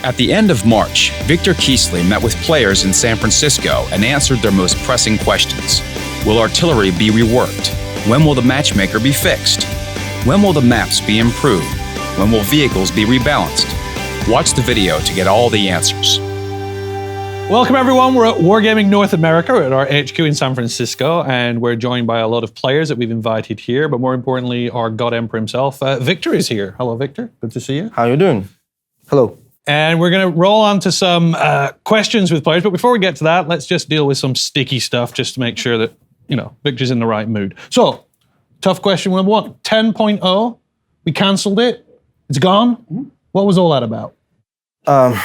At the end of March, Victor Kislyi met with players in San Francisco and answered their most pressing questions. Will artillery be reworked? When will the matchmaker be fixed? When will the maps be improved? When will vehicles be rebalanced? Watch the video to get all the answers. Welcome everyone, we're at Wargaming North America. We're at our HQ in San Francisco, and we're joined by a lot of players that we've invited here, but more importantly, our God Emperor himself, Victor is here. Hello Victor, good to see you. How you doing? Hello. And we're going to roll on to some questions with players, but before we get to that, let's just deal with some sticky stuff just to make sure that, you know, Victor's in the right mood. So, tough question number one, 10.0, we cancelled it, it's gone. What was all that about? No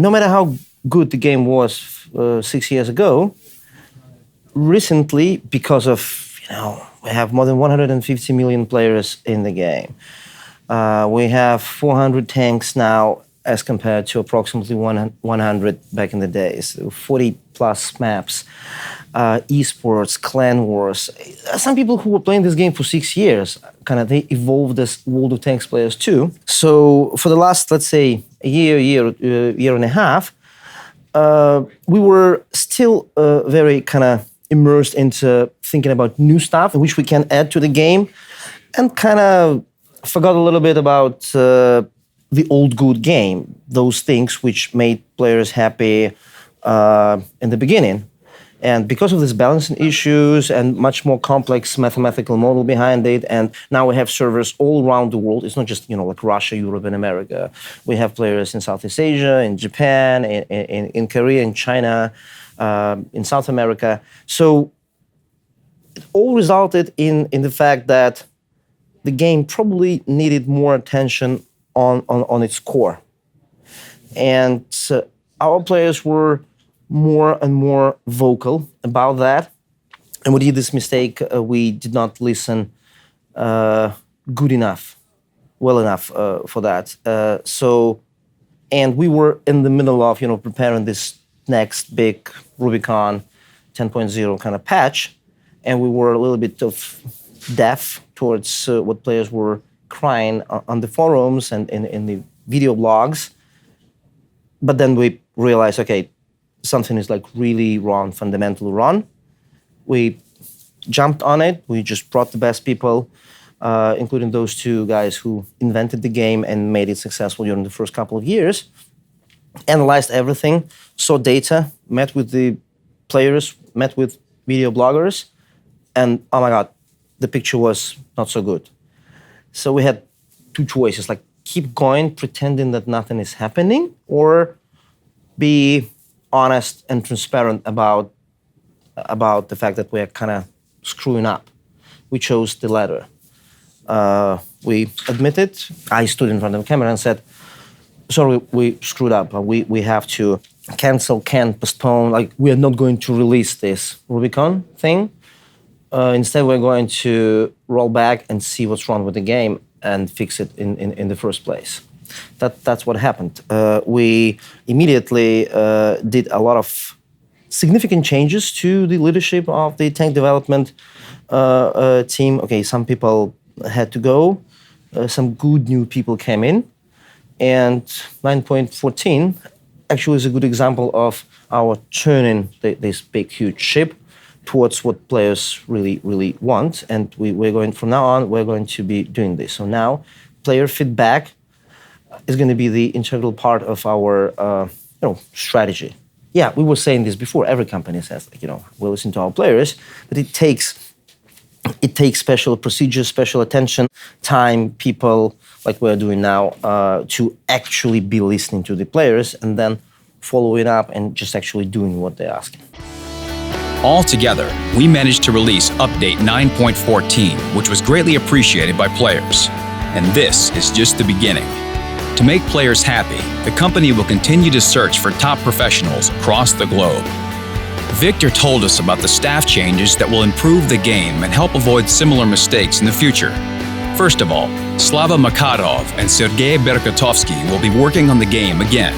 matter how good the game was 6 years ago, recently, because of, we have more than 150 million players in the game. We have 400 tanks now as compared to approximately 100 back in the days. 40 plus maps, esports, clan wars. Some people who were playing this game for 6 years, they evolved as World of Tanks players too. So for the last, let's say, a year and a half, we were still very immersed into thinking about new stuff which we can add to the game, and forgot a little bit about the old good game, those things which made players happy in the beginning. And because of these balancing issues and much more complex mathematical model behind it, and now we have servers all around the world. It's not just, like Russia, Europe, and America. We have players in Southeast Asia, in Japan, in Korea, in China, in South America. So it all resulted in the fact that the game probably needed more attention on its core. And our players were more and more vocal about that. And we did this mistake, we did not listen well enough for that. And we were in the middle of, preparing this next big Rubicon 10.0 patch, and we were a little bit of deaf towards what players were crying on the forums and in the video blogs. But then we realized, okay, something is really wrong, fundamentally wrong. We jumped on it. We just brought the best people, including those two guys who invented the game and made it successful during the first couple of years. Analyzed everything, saw data, met with the players, met with video bloggers, and oh my God, the picture was not so good. So we had two choices, keep going, pretending that nothing is happening, or be honest and transparent about the fact that we're screwing up. We chose the latter. We admitted, I stood in front of the camera and said, sorry, we screwed up. We have to cancel, postpone. We are not going to release this Rubicon thing. Instead, we're going to roll back and see what's wrong with the game and fix it in the first place. That's what happened. We immediately did a lot of significant changes to the leadership of the tank development team. Okay, some people had to go. Some good new people came in. And 9.14 actually is a good example of our turning this big, huge ship towards what players really, really want. And we're going, from now on, we're going to be doing this. So now, player feedback is going to be the integral part of our strategy. Yeah, we were saying this before. Every company says, we listen to our players, but it takes special procedures, special attention, time, people, like we're doing now, to actually be listening to the players and then following up and just actually doing what they're asking. Altogether, we managed to release Update 9.14, which was greatly appreciated by players. And this is just the beginning. To make players happy, the company will continue to search for top professionals across the globe. Victor told us about the staff changes that will improve the game and help avoid similar mistakes in the future. First of all, Slava Makarov and Sergei Berkatovsky will be working on the game again.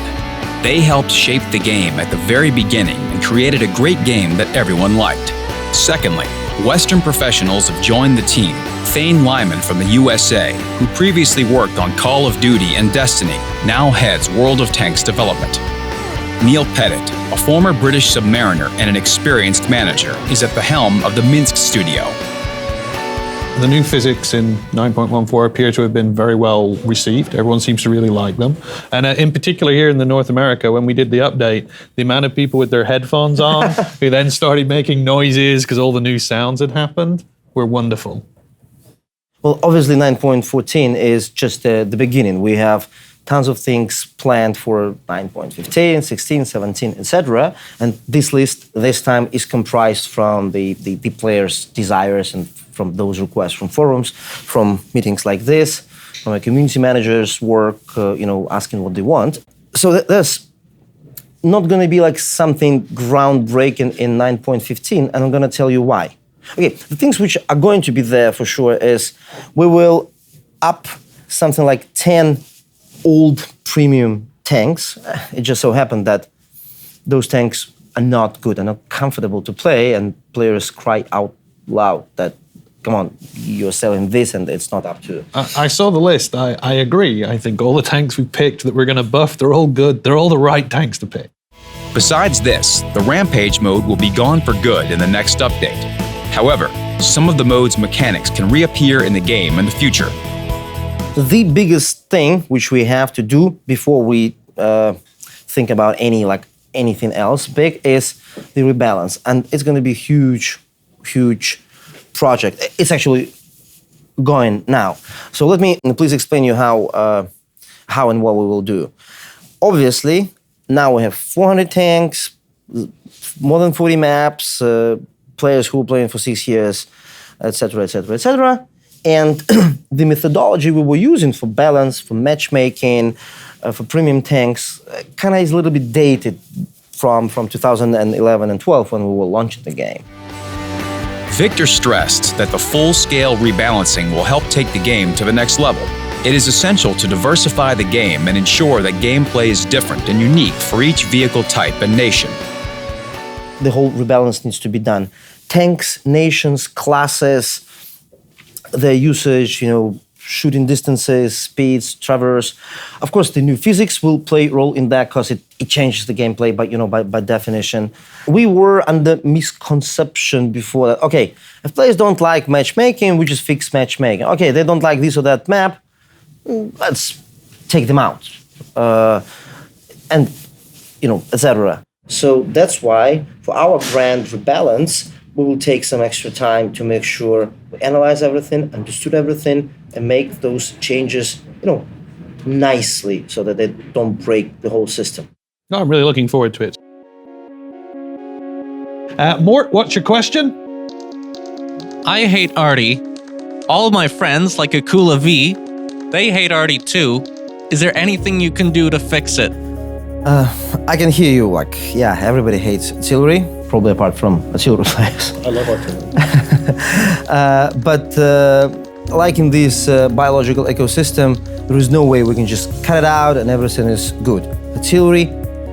They helped shape the game at the very beginning and created a great game that everyone liked. Secondly, Western professionals have joined the team. Thane Lyman from the USA, who previously worked on Call of Duty and Destiny, now heads World of Tanks development. Neil Pettit, a former British submariner and an experienced manager, is at the helm of the Minsk studio. The new physics in 9.14 appear to have been very well received. Everyone seems to really like them. And in particular here in the North America, when we did the update, the amount of people with their headphones on who then started making noises because all the new sounds had happened were wonderful. Well, obviously 9.14 is just the beginning. We have tons of things planned for 9.15, 16, 17, etc. And this list this time is comprised from the players' desires and from those requests from forums, from meetings like this, from a community manager's work, asking what they want. So there's not going to be like something groundbreaking in 9.15, and I'm going to tell you why. Okay, the things which are going to be there for sure is we will up something like 10 old premium tanks. It just so happened that those tanks are not good and not comfortable to play, and players cry out loud that, come on, you're selling this and it's not up to... I saw the list. I agree. I think all the tanks we picked that we're going to buff, they're all good. They're all the right tanks to pick. Besides this, the Rampage mode will be gone for good in the next update. However, some of the mode's mechanics can reappear in the game in the future. The biggest thing which we have to do before we think about anything else big is the rebalance. And it's going to be a huge project. It's actually going now. So let me please explain you how and what we will do. Obviously, now we have 400 tanks, more than 40 maps, players who are playing for 6 years, etc., etc., etc. And the methodology we were using for balance, for matchmaking, for premium tanks, kind of is a little bit dated from 2011 and 12 when we were launching the game. Victor stressed that the full-scale rebalancing will help take the game to the next level. It is essential to diversify the game and ensure that gameplay is different and unique for each vehicle type and nation. The whole rebalance needs to be done. Tanks, nations, classes, their usage, shooting distances, speeds, traverse. Of course, the new physics will play a role in that because it changes the gameplay by definition. We were under misconception before that, okay, if players don't like matchmaking, we just fix matchmaking. Okay, they don't like this or that map, let's take them out. Etc. So that's why, for our brand Rebalance, we will take some extra time to make sure we analyze everything, understood everything, and make those changes, nicely so that they don't break the whole system. No, I'm really looking forward to it. Mort, what's your question? I hate Artie. All of my friends, like Akula V, they hate Artie too. Is there anything you can do to fix it? I can hear you, everybody hates artillery, probably apart from artillery players. I love artillery. But like in this biological ecosystem, there is no way we can just cut it out and everything is good. Artillery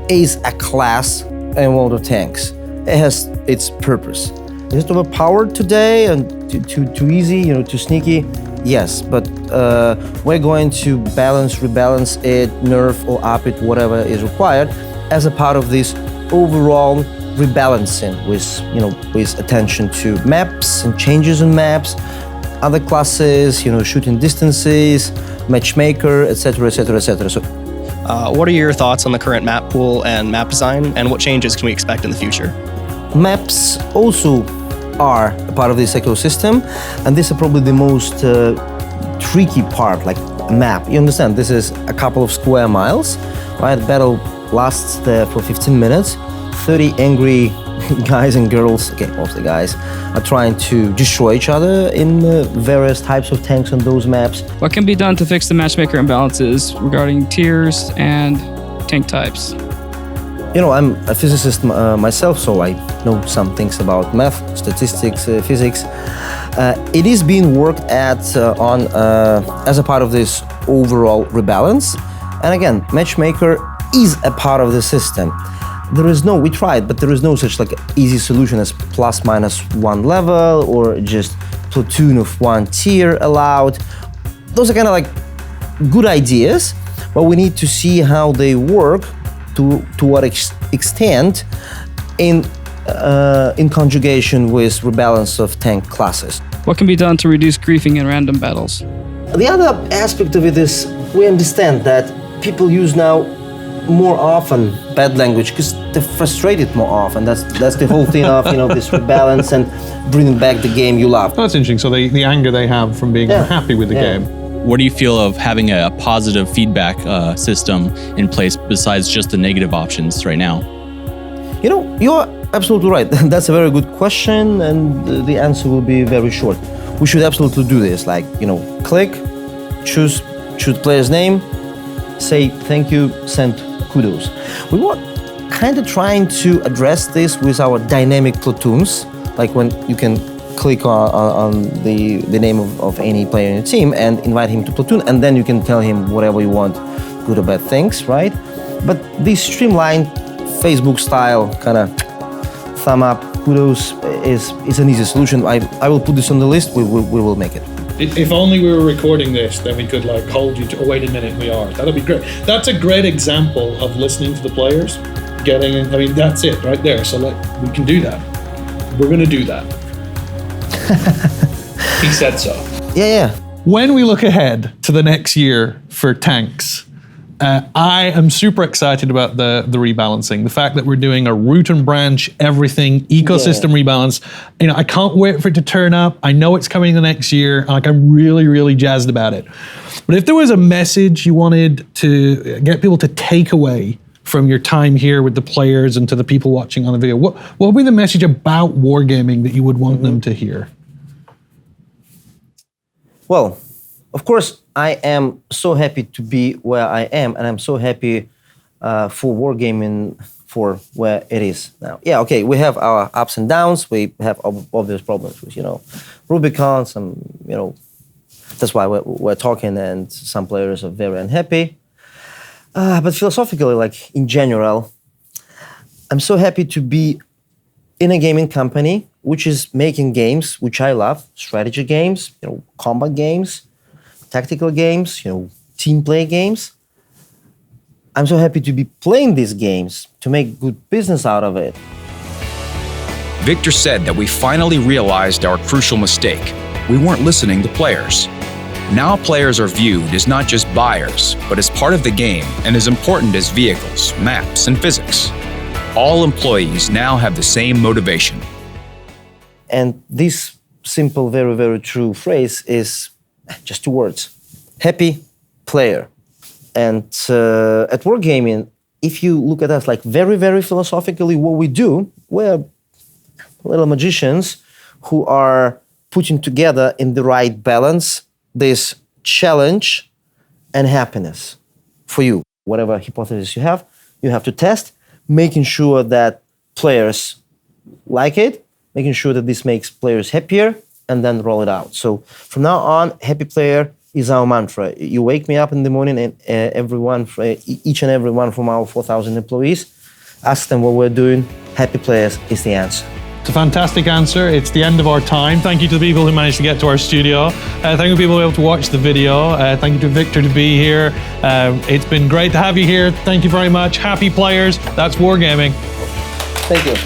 is a class in World of Tanks. It has its purpose. Is it overpowered today and too easy, too sneaky? Yes, but we're going to rebalance it, nerf or up it, whatever is required, as a part of this overall rebalancing with attention to maps and changes in maps, other classes, shooting distances, matchmaker, etc., etc., etc. So, what are your thoughts on the current map pool and map design, and what changes can we expect in the future? Maps also are a part of this ecosystem, and this is probably the most tricky part, like a map. You understand, this is a couple of square miles, right? The battle lasts there for 15 minutes. 30 angry guys and girls, okay, mostly guys, are trying to destroy each other in various types of tanks on those maps. What can be done to fix the matchmaker imbalances regarding tiers and tank types? I'm a physicist myself, so I know some things about math, statistics, physics. It is being worked at on as a part of this overall rebalance. And again, matchmaker is a part of the system. we tried, but there is no such like easy solution as ±1 level or just platoon of 1 tier allowed. Those are kind of like good ideas, but we need to see how they work, to what extent in conjugation with rebalance of tank classes. What can be done to reduce griefing in random battles? The other aspect of it is we understand that people use now more often bad language because they're frustrated more often. That's the whole thing of this rebalance and bringing back the game you love. Oh, that's interesting. So the anger they have from being unhappy with the game. What do you feel of having a positive feedback system in place besides just the negative options right now? You're absolutely right. That's a very good question, and the answer will be very short. We should absolutely do this. Like, click, choose player's name, say thank you, send kudos. We were kind of trying to address this with our dynamic platoons, like when you can click on the name of any player in your team and invite him to platoon, and then you can tell him whatever you want, good or bad things, right? But this streamlined Facebook style kind of thumb up, kudos is an easy solution. I will put this on the list. We will make it. If only we were recording this, then we could hold you to, oh, wait a minute, we are. That'll be great. That's a great example of listening to the players, that's it right there. So we can do that. We're going to do that. He said so. Yeah. When we look ahead to the next year for tanks, I am super excited about the rebalancing. The fact that we're doing a root and branch everything ecosystem rebalance. I can't wait for it to turn up. I know it's coming the next year. I'm really, really jazzed about it. But if there was a message you wanted to get people to take away from your time here with the players and to the people watching on the video, what would be the message about wargaming that you would want them to hear? Well, of course, I am so happy to be where I am, and I'm so happy for wargaming for where it is now. Yeah, okay, we have our ups and downs. We have obvious problems with, Rubicon. That's why we're talking, and some players are very unhappy. But philosophically, like in general, I'm so happy to be in a gaming company which is making games which I love, strategy games, combat games, tactical games, team play games. I'm so happy to be playing these games, to make good business out of it. Victor said that we finally realized our crucial mistake. We weren't listening to players. Now players are viewed as not just buyers, but as part of the game and as important as vehicles, maps, and physics. All employees now have the same motivation. And this simple, very, very true phrase is just 2 words: happy player. And at wargaming, if you look at us like very, very philosophically, what we do, we're little magicians who are putting together in the right balance this challenge and happiness for you. Whatever hypothesis you have to test, making sure that players like it, making sure that this makes players happier, and then roll it out. So from now on, happy player is our mantra. You wake me up in the morning, and each and every one from our 4,000 employees, ask them what we're doing. Happy players is the answer. It's a fantastic answer. It's the end of our time. Thank you to the people who managed to get to our studio. Thank you to people who were able to watch the video. Thank you to Victor to be here. It's been great to have you here. Thank you very much. Happy players. That's wargaming. Thank you.